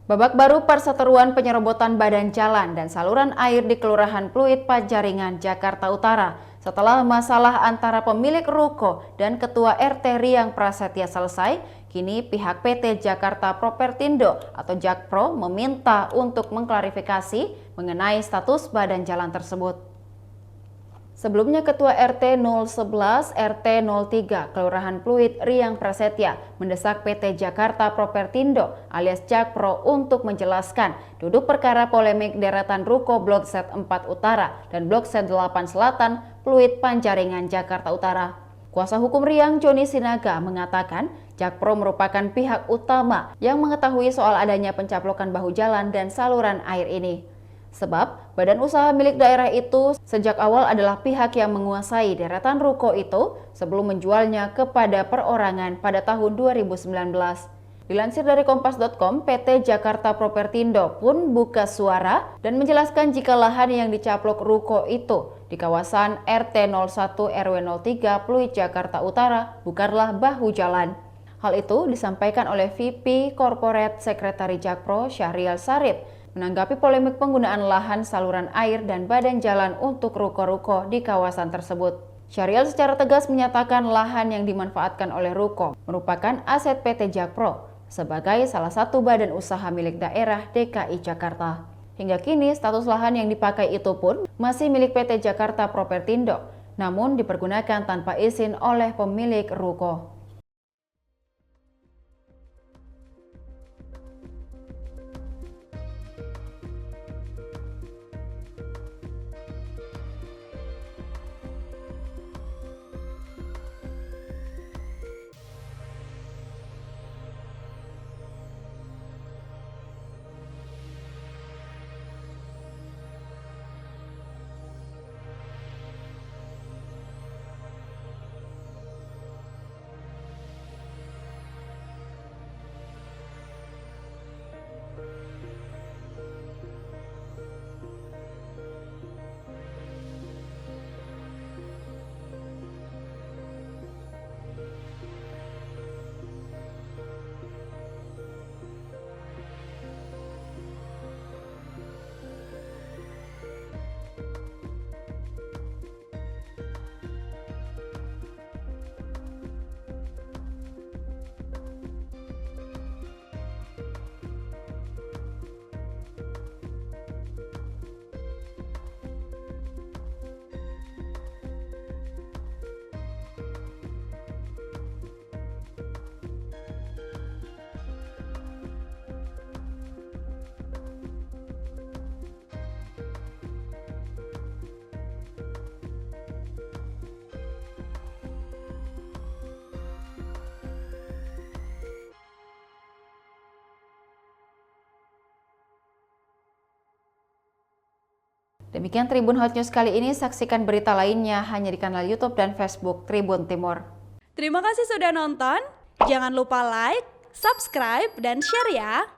Babak baru perseteruan penyerobotan badan jalan dan saluran air di Kelurahan Pluit, Pajaringan, Jakarta Utara. Setelah masalah antara pemilik ruko dan Ketua RT Riang Prasetya selesai, kini pihak PT Jakarta Propertindo atau Jakpro meminta untuk mengklarifikasi mengenai status badan jalan tersebut. Sebelumnya Ketua RT 011 RT 03 Kelurahan Pluit Riang Prasetya mendesak PT Jakarta Propertindo alias Jakpro untuk menjelaskan duduk perkara polemik deretan ruko Blok Z 4 Utara dan Blok Z 8 Selatan Pluit Pajaringan Jakarta Utara. Kuasa hukum Riang Joni Sinaga mengatakan Jakpro merupakan pihak utama yang mengetahui soal adanya pencaplokan bahu jalan dan saluran air ini. Sebab badan usaha milik daerah itu sejak awal adalah pihak yang menguasai deretan ruko itu sebelum menjualnya kepada perorangan pada tahun 2019. Dilansir dari kompas.com, PT Jakarta Propertindo pun buka suara dan menjelaskan jika lahan yang dicaplok ruko itu di kawasan RT 01 RW 03 Pluit Jakarta Utara bukanlah bahu jalan. Hal itu disampaikan oleh VP Corporate Secretary Jakpro Syahrial Sarip menanggapi polemik penggunaan lahan saluran air dan badan jalan untuk ruko-ruko di kawasan tersebut. Syahrial secara tegas menyatakan lahan yang dimanfaatkan oleh ruko merupakan aset PT Jakpro sebagai salah satu badan usaha milik daerah DKI Jakarta. Hingga kini status lahan yang dipakai itu pun masih milik PT Jakarta Propertindo, namun dipergunakan tanpa izin oleh pemilik ruko. Demikian Tribun Hot News kali ini, saksikan berita lainnya hanya di kanal YouTube dan Facebook Tribun Timur. Terima kasih sudah nonton, jangan lupa like, subscribe, dan share ya!